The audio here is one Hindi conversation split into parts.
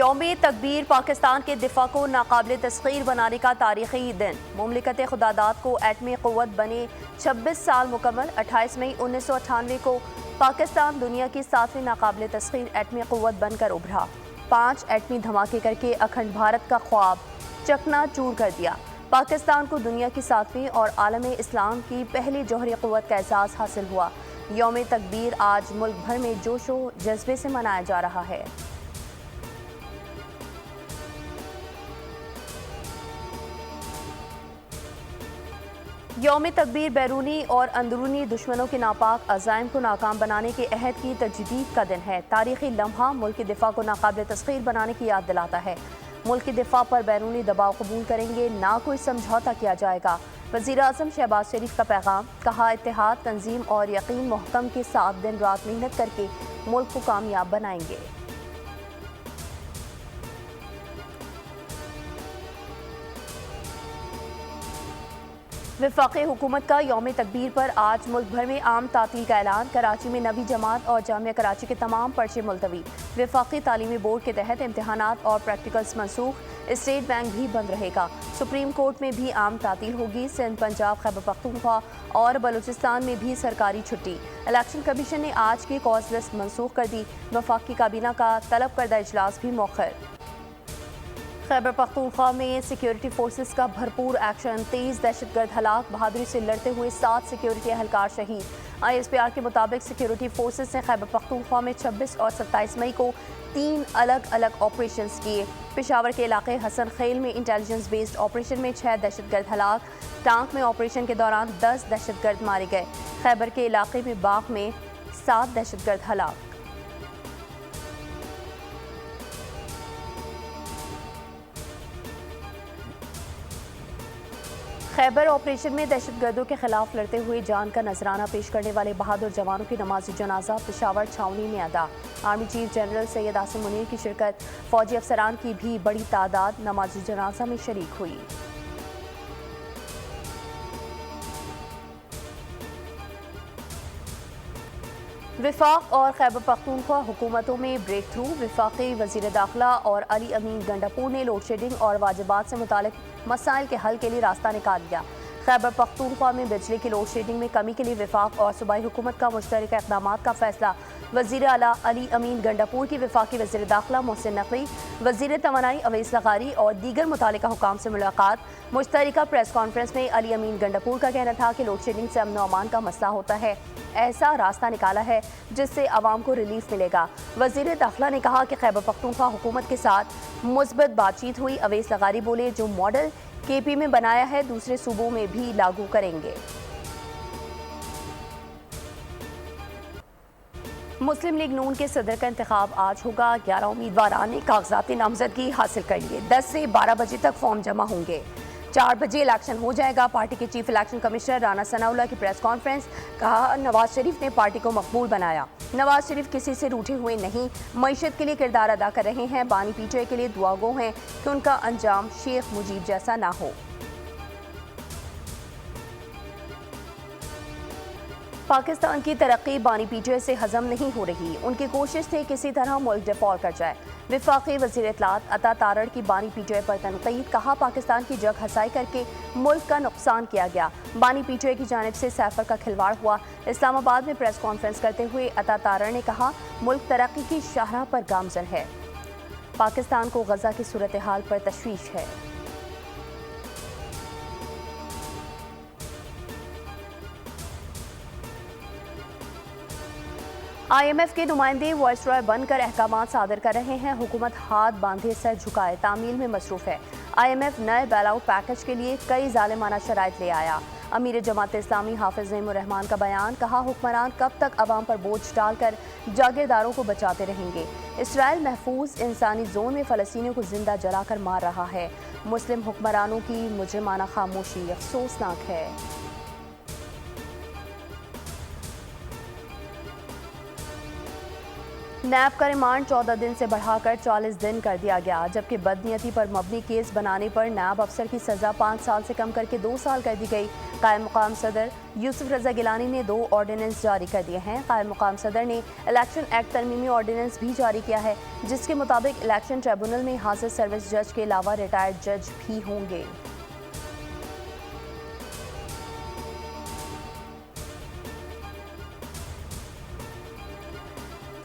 यौम तकबीर पाकिस्तान के दिफा को नाकाबिल तस्खीर बनाने का तारीखी दिन। मुमलिकत खुदादाद को एटमी क़ुव्वत बने 26 साल मुकम्मल। 28 मई 1998 को पाकिस्तान दुनिया की 7वीं नाकाबिल तस्खीर एटमी क़ुव्वत बनकर उभरा। 5 एटमी धमाके करके अखंड भारत का ख्वाब चकनाचूर कर दिया। पाकिस्तान को दुनिया की 7वीं और आलम इस्लाम की पहली जौहरी क़ुव्वत का एहसास हासिल हुआ। यौम तकबीर आज मुल्क भर में जोशो जज्बे से मनाया जा रहा है। यौम तकबीर बैरूनी और अंदरूनी दुश्मनों के नापाक अज़ाइम को नाकाम बनाने के अहद की तजदीद का दिन है। तारीखी लम्हा मुल्क के दिफा को नाकाबिल तस्खीर बनाने की याद दिलाता है। मुल्क के दिफा पर बैरूनी दबाव कबूल करेंगे, ना कोई समझौता किया जाएगा। वज़ीर आज़म शहबाज शरीफ का पैगाम, कहा इत्तेहाद, तंजीम और यकीन महकम के साथ दिन रात मेहनत करके मुल्क को कामयाब बनाएंगे। वफाकी हुकूमत का यौम तकबीर पर आज मुल्क भर में आम तातील का ऐलान। कराची में नवी जमात और जामिया कराची के तमाम पर्चे मुलतवी। वफाकी तालीमी बोर्ड के तहत इम्तहानात और प्रैक्टिकल्स मनसूख। स्टेट बैंक भी बंद रहेगा। सुप्रीम कोर्ट में भी आम तातील होगी। सिंध, पंजाब, खैबर पख्तूनख्वा और बलूचिस्तान में भी सरकारी छुट्टी। इलेक्शन कमीशन ने आज की कॉज लिस्ट मनसूख कर दी। वफाकी काबीना का तलब करदा इजलास भी मौखर। खैबर पख्तूनख्वा में सिक्योरिटी फोर्सेस का भरपूर एक्शन। 23 दहशतगर्द हलाक, बहादुरी से लड़ते हुए 7 सिक्योरिटी एहलकार शहीद। ISPR के मुताबिक सिक्योरिटी फोर्सेस ने खैबर पख्तूनख्वा में 26 और 27 मई को 3 अलग अलग ऑपरेशंस किए। पेशावर के इलाके हसन खेल में इंटेलिजेंस बेस्ड ऑपरेशन में 6 दहशतगर्द हलाक। टांक में ऑपरेशन के दौरान 10 दहशतगर्द मारे गए। खैबर के इलाके में बाग में 7 दहशतगर्द हलाक। खैबर ऑपरेशन में दहशतगर्दों के खिलाफ लड़ते हुए जान का नजराना पेश करने वाले बहादुर जवानों की नमाज जनाजा पेशावर छावनी में अदा। Army chief general Syed Asim Munir की शिरकत, फौजी अफसरान की भी बड़ी तादाद नमाज जनाजा में शरीक हुई। विफाक और खैबर पख्तूनख्वा हुकूमतों में ब्रेक थ्रू। वफाकी वजीर दाखिला और अली अमीन गंडापुर ने लोड शेडिंग और वाजिबात से मुतालिक मसाइल के हल के लिए रास्ता निकाल दिया। खैबर पख्तूनख्वा में बिजली की लोड शेडिंग में कमी के लिए वफाक और सूबाई हुकूमत का मुश्तरका इक़दामात का फैसला। वज़ीर आला अली अमीन गंडापुर की वफाकी वज़ीर दाखिला मोहसिन नकवी, वज़ीर तवानाई अवैस लगारी और दीगर मुतालिका हुकाम से मुलाकात। मुश्तरका प्रेस कॉन्फ्रेंस में अली अमीन गंडापुर का कहना था कि लोड शेडिंग से अमन अमान का मसला होता है। ऐसा रास्ता निकाला है जिससे आवाम को रिलीफ मिलेगा। वज़ीर दाखिला ने कहा कि खैबर पख्तूनख्वा हुकूमत के साथ मुस्बत बातचीत हुई। अवैस लगारी बोले, जो मॉडल KP में बनाया है दूसरे सूबों में भी लागू करेंगे। मुस्लिम लीग नून के सदर का इंतखाब आज होगा। 11 उम्मीदवार ने कागजाती नामजदगी हासिल कर लिए। 10 से 12 बजे तक फॉर्म जमा होंगे। 4 बजे इलेक्शन हो जाएगा। पार्टी के chief election commissioner Rana Sanaullah की प्रेस कॉन्फ्रेंस, कहा नवाज शरीफ ने पार्टी को मकबूल बनाया। नवाज शरीफ किसी से रूठे हुए नहीं, मईशत के लिए किरदार अदा कर रहे हैं। बानी PTI के लिए दुआगो हैं कि उनका अंजाम शेख मुजीब जैसा ना हो। पाकिस्तान की तरक्की बानी PTI से हजम नहीं हो रही। उनकी कोशिश थी किसी तरह मुल्क डिफॉल्ट कर जाए। वफाकी वज़ीर इत्तलात अता तारड़ की बानी PTI पर तनकीद, कहा पाकिस्तान की जग हसाई करके मुल्क का नुकसान किया गया। बानी PTI की जानिब से सैफर का खिलवाड़ हुआ। इस्लामाबाद में प्रेस कॉन्फ्रेंस करते हुए अता तारड़ ने कहा मुल्क तरक्की की शाहराह पर गामजन है। पाकिस्तान को गजा की सूरत हाल पर तशवीश है। IMF के नुमाइंदे वाइसरॉय बनकर अहकामात सादर कर रहे हैं। हुकूमत हाथ बांधे सर झुकाए तामील में मसरूफ है। IMF नए बेल आउट पैकेज के लिए कई जालिमाना शराइत ले आया। अमीर जमात इस्लामी हाफिज नईमुर रहमान का बयान, कहा हुक्मरान कब तक अवाम पर बोझ डालकर जागीरदारों को बचाते रहेंगे। इसराइल महफूज इंसानी जोन में फ़लस्तीनियों को जिंदा जलाकर मार रहा है। मुस्लिम हुक्मरानों की मुजरिमाना खामोशी अफसोसनाक है। नैब का रिमांड 14 दिन से बढ़ाकर 40 दिन कर दिया गया, जबकि बदनीयती पर मबनी केस बनाने पर नैब अफसर की सजा 5 साल से कम करके 2 साल कर दी गई। कायम मुकाम सदर यूसुफ रजा गिलानी ने 2 ऑर्डिनेंस जारी कर दिए हैं। कायम मुकाम सदर ने इलेक्शन एक्ट तरमीमी ऑर्डिनेंस भी जारी किया है, जिसके मुताबिक इलेक्शन ट्रिब्यूनल में हाजिर सर्विस जज के अलावा रिटायर्ड जज भी होंगे।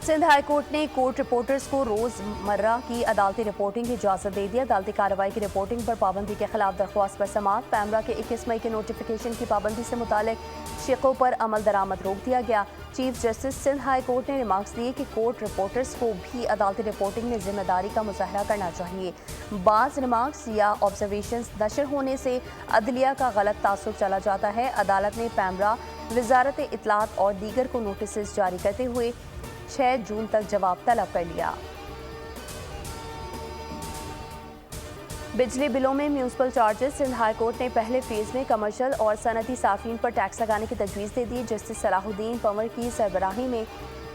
सिंध हाई कोर्ट ने कोर्ट रिपोर्टर्स को रोजमर्रा की अदालती रिपोर्टिंग की इजाजत दे दी। अदालती कार्रवाई की रिपोर्टिंग पर पाबंदी के खिलाफ दरख्वास्त पर समाअत। पैमरा के 21 मई के नोटिफिकेशन की पाबंदी से मुतालिक शिकों पर अमल दरामद रोक दिया गया। Chief justice Sindh high court ने रिमार्क्स दिए कि कोर्ट रिपोर्टर्स को भी अदालती रिपोर्टिंग में जिम्मेदारी का मुजाहरा करना चाहिए। बाज रिमार्क्स या ऑब्जर्वेशंस नशर होने से अदलिया का गलत तासुर चला जाता है। अदालत ने पैमरा, वजारत इत्तलात और दीगर को नोटिस जारी करते हुए 6 जून तक जवाब तलब कर लिया। बिजली बिलों में municipal charges. Sindh high court ने पहले फेज में कमर्शियल और सनती सार्फिन पर टैक्स लगाने की तजवीज़ दे दी। जस्टिस सलाहुद्दीन पंवर की सरबराही में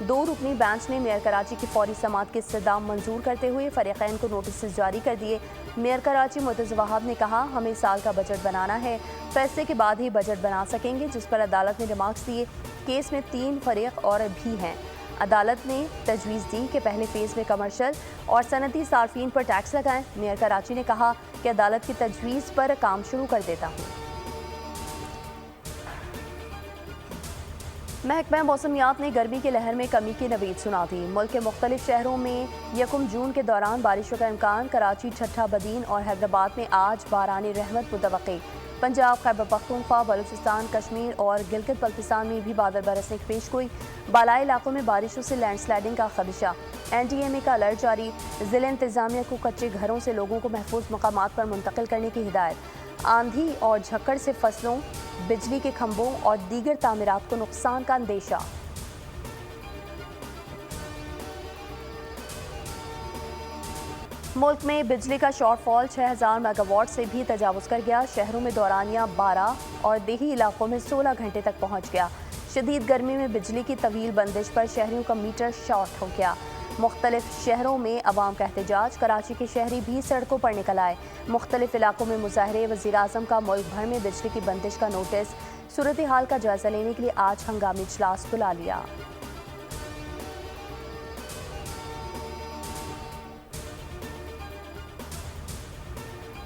2 रुकनी बेंच ने मेयर कराची की फौरी समाअत के इस्तेदाम मंजूर करते हुए फरीकैन को नोटिस जारी कर दिए। मेयर कराची मुअत्तज़ वहाब ने कहा, हमें साल का बजट बनाना है, फैसले के बाद ही बजट बना सकेंगे, जिस पर अदालत ने रिमार्क्स दिए। केस में 3 फरीक और भी हैं। अदालत ने तजवीज़ दी कि पहले फेज़ में कमर्शियल और सनती सार्फिन पर टैक्स लगाएं। मेयर कराची ने कहा कि अदालत की तजवीज़ पर काम शुरू कर देता हूँ। महकमा मौसमियात ने गर्मी की लहर में कमी की नवीद सुना दी। मुल्क के मुख्तलिफ शहरों में 1 जून के दौरान बारिशों का इम्कान। कराची, ठट्ठा, बदीन और हैदराबाद में आज बारानी रहमत मुतवक्की। पंजाब, खैबर पख्तूनख्वा, बलूचिस्तान, कश्मीर और गिलगित बल्तिस्तान में भी बादल बरसने की पेशगोई। बालाई इलाकों में बारिशों से लैंडस्लाइडिंग का खदशा। NDMA का अलर्ट जारी। जिला इंतजामिया को कच्चे घरों से लोगों को महफूज मकामात पर मुंतकिल करने की हिदायत। आंधी और झक्कड़ से फसलों, बिजली के खंभों और दीगर तामीरात को नुकसान का अंदेशा। मुल्क में बिजली का शॉर्टफॉल 6000 मेगावाट से भी तजावुज़ कर गया। शहरों में दौरानिया 12 और देही इलाकों में 16 घंटे तक पहुंच गया। शदीद गर्मी में बिजली की तवील बंदिश पर शहरियों का मीटर शॉर्ट हो गया। मुख्तलिफ शहरों में अवाम का एहतजाज। कराची के शहरी भी सड़कों पर निकल आए। मुख्तलिफ इलाकों में मुजाहरे। वज़ीर आज़म का मुल्क भर में बिजली की बंदिश का नोटिस। सूरत हाल का जायजा लेने के लिए आज हंगामी इजलास बुला लिया।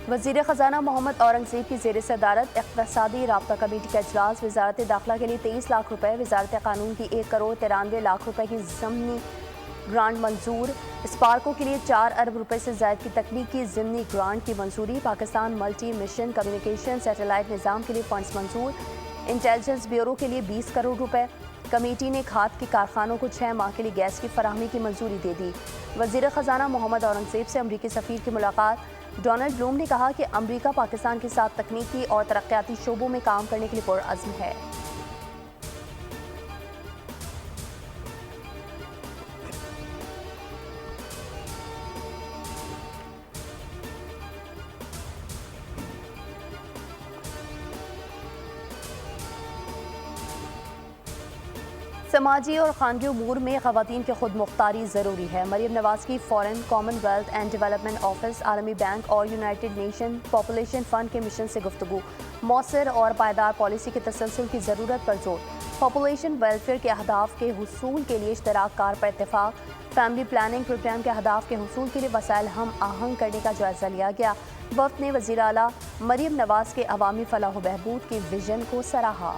वज़ीर ख़जाना मोहम्मद औरंगज़ेब की ज़ेर सदारत इक़्तिसादी राब्ता कमेटी का इजलास। वज़ारत दाखिला के लिए 23 लाख रुपए, वज़ारत कानून की 1 करोड़ 93 लाख रुपए की ज़मीनी ग्रांट मंजूर। स्पार्को के लिए 4 अरब रुपए से ज़ायद की तकनीकी ज़मीनी ग्रांट की मंजूरी। Pakistan multi mission communication satellite निज़ाम के लिए फ़ंड्स मंजूर। इंटेलिजेंस ब्यूरो के लिए 20 करोड़ रुपए। कमेटी ने खाद के कारखानों को 6 माह के लिए गैस की फराहमी की मंजूरी दे दी। वज़ीर ख़जाना मोहम्मद औरंगज़ेब से अमरीकी सफ़ीर की मुलाकात। डोनाल्ड ब्लूम ने कहा कि अमरीका पाकिस्तान के साथ तकनीकी और तरक्याती शोबों में काम करने के लिए पुरअज़्म है। समाजी और खानगी उमूर में ख़वातीन की खुद मुख्तारी ज़रूरी है। मरीम नवाज़ की foreign, Commonwealth and development office, आलमी बैंक और यूनाइटेड नेशन पॉपुलेशन फ़ंड के मिशन से गुफ्तगू। मौसर और पायदार पॉलिसी के तसलसल की ज़रूरत पर जोर। पॉपुलेशन वेलफेयर के अहदाफ के हुसूल के लिए इश्तराक कार पर इत्तेफाक। फैमिली प्लानिंग प्रोग्राम के अहदाफ के हुसूल के लिए वसाइल हम आहंग करने का जायज़ा लिया गया। वफ़द ने वज़ीर आला मरीम नवाज़ के अवामी फलाह व बहबूद के विजन को सराहा।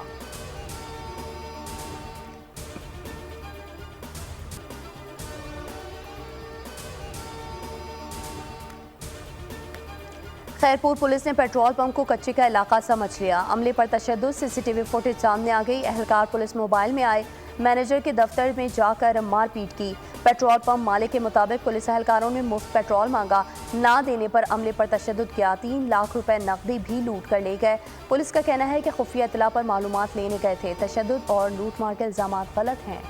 खैरपुर पुलिस ने पेट्रोल पंप को कच्चे का इलाका समझ लिया। अमले पर तशद्दुद। CCTV फुटेज सामने आ गई। एहलकार पुलिस मोबाइल में आए, मैनेजर के दफ्तर में जाकर मारपीट की। पेट्रोल पंप मालिक के मुताबिक पुलिस एहलकारों ने मुफ्त पेट्रोल मांगा, ना देने पर अमले पर तशद्दुद किया। 3 लाख रुपए नकदी भी लूट कर ले गए। पुलिस का कहना है कि खुफिया इत्तला पर मालूमात लेने गए थे। तशद्दुद और लूट मार के इल्जाम गलत हैं।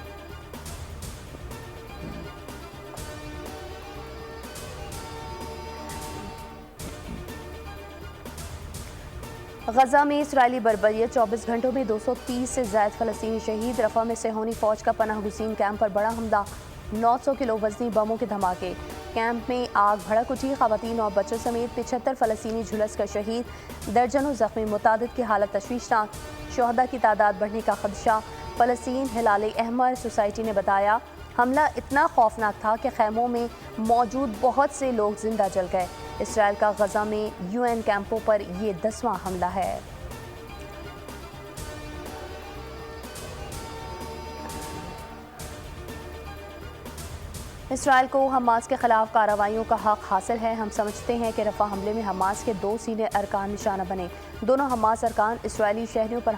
गजा में इसराइली बर्बरियत। 24 घंटों में 230 से ज़ायद फ़लस्तीनी शहीद। रफ़ा में सेहोनी फ़ौज का पनाह गुज़ीन कैंप पर बड़ा हमला। 900 किलो वजनी बमों के धमाके, कैंप में आग भड़क उठी, खवातीन और बच्चों समेत 75 फ़लस्तीनी झुलस कर शहीद, दर्जनों जख्मी, मुतादिद की हालत तशवीशनाक, शोहदा की तादाद बढ़ने का खदशा। फ़लस्तीन हिलाल अहमर सोसाइटी ने बताया, हमला इतना खौफनाक था कि खैमों में मौजूद बहुत से लोग जिंदा जल गए। इसराइल का गजा में UN कैंपों पर यह 10वां हमला है। इसराइल को हमास के खिलाफ कार्रवाइयों का हक हासिल है। हम समझते हैं कि रफा हमले में हमास के 2 सीनियर अरकान निशाना बने। दोनों हमास अरकान इसराइली शहरियों पर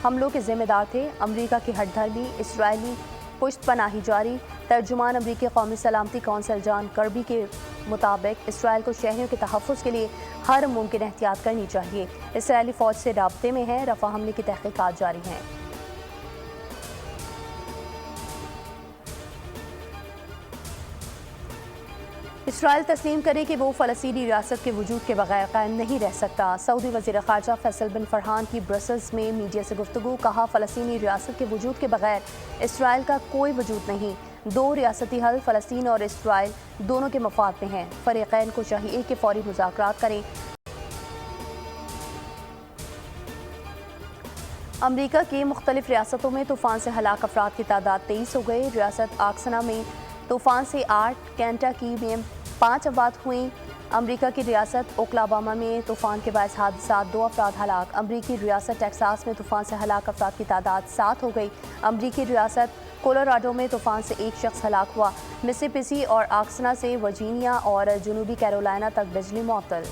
हमलों के जिम्मेदार थे। अमरीका की हठधर्मी, इसराइली पुश्तपनाही जारी। तर्जुमान अमरीकी कौमी सलामती कौंसल जॉन कर्बी के मुताबिक इसराइल को शहरियों के तहफ़्फ़ुज़ के लिए हर मुमकिन एहतियात करनी चाहिए। इसराइली फ़ौज से राब्ते में है। रफा हमले की तहक़ीक़ात जारी हैं। इसराइल तस्लीम करे कि वो फ़लस्तीनी रियासत के वजूद के बगैर कायम नहीं रह सकता। सऊदी वज़ीर ख़ारजा फैसल बिन फरहान की ब्रसल्स में मीडिया से गुफ्तगू, कहा फ़लस्तीनी रियासत के वजूद के बगैर इसराइल का कोई वजूद नहीं। 2 रियासती हल फ़लस्तीन और इसराइल दोनों के मफाद में हैं। फ़रीक़ैन को चाहिए कि फ़ौरी मुज़ाकरात करें। अमरीका की मुख्तलिफ रियासतों में तूफ़ान से हलाक अफराद की तादाद 23 हो गई। रियासत आर्कसना में तूफ़ान से 8, केंटकी में 5 अफराद हुई। अमरीका की रियासत ओक्लाहोमा में तूफ़ान के बायस हादसा 2 अफराद हलाक। अमरीकी रियासत टेक्सास में तूफ़ान से हलाक अफराद की तादाद 7 हो गई। अमरीकी रियासत कोलोराडो में तूफ़ान से 1 शख्स हलाक हुआ। मिसिसिपी और आर्कसना से वर्जीनिया और जनूबी कैरोलिना तक बिजली मुअत्तल।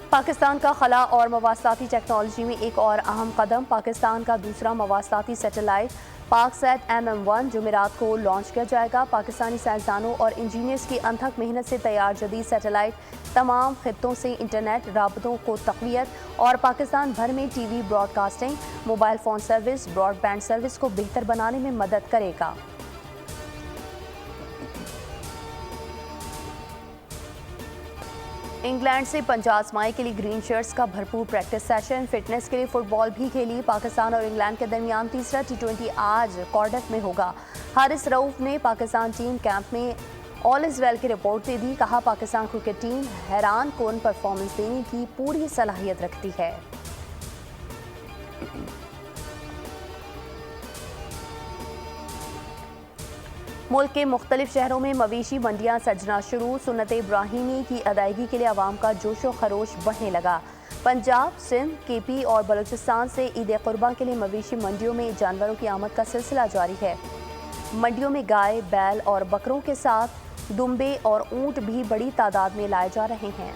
पाकिस्तान का खला और मवासलाती टेक्नोलॉजी में एक और अहम कदम। पाकिस्तान का दूसरा मवासलाती सैटेलाइट पाकसैट MM1 जुमेरात को लॉन्च किया जाएगा। पाकिस्तानी साइंसदानों और इंजीनियर्स की अनथक मेहनत से तैयार जदीद सैटेलाइट तमाम खित्तों से इंटरनेट राबतों को तक़वियत और पाकिस्तान भर में TV broadcasting, mobile phone service, broadband service को बेहतर बनाने में मदद करेगा। इंग्लैंड से पंजाब आजमाई के लिए ग्रीन शर्ट्स का भरपूर प्रैक्टिस सेशन। फिटनेस के लिए फुटबॉल भी खेली। पाकिस्तान और इंग्लैंड के दरमियान तीसरा T20 आज कार्डिफ में होगा। हारिस रऊफ ने पाकिस्तान टीम कैंप में ऑल इज़ वेल की रिपोर्ट दे दी। कहा, पाकिस्तान क्रिकेट टीम हैरान कुन परफॉर्मेंस देने की पूरी सलाहियत रखती है। मुल्क के मुख्तलिफ शहरों में मवेशी मंडियां सजना शुरू। सुन्नत इब्राहिमी की अदायगी के लिए आवाम का जोशो खरोश बढ़ने लगा। पंजाब, सिंध, KP और बलूचिस्तान से ईद कुर्बान के लिए मवेशी मंडियों में जानवरों की आमद का सिलसिला जारी है। मंडियों में गाय, बैल और बकरों के साथ दुम्बे और ऊंट भी बड़ी तादाद में लाए जा रहे हैं।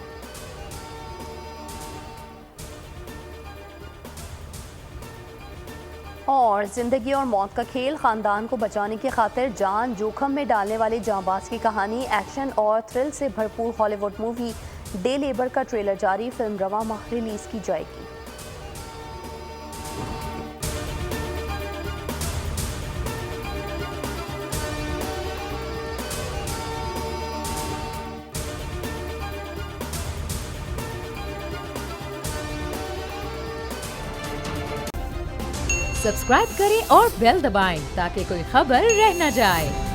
और जिंदगी और मौत का खेल, खानदान को बचाने की खातिर जान जोखम में डालने वाले जांबाज की कहानी। एक्शन और थ्रिल से भरपूर हॉलीवुड मूवी डे लेबर का ट्रेलर जारी। फिल्म रवां माह रिलीज की जाएगी। सब्सक्राइब करें और बेल दबाएं ताकि कोई खबर रह न जाए।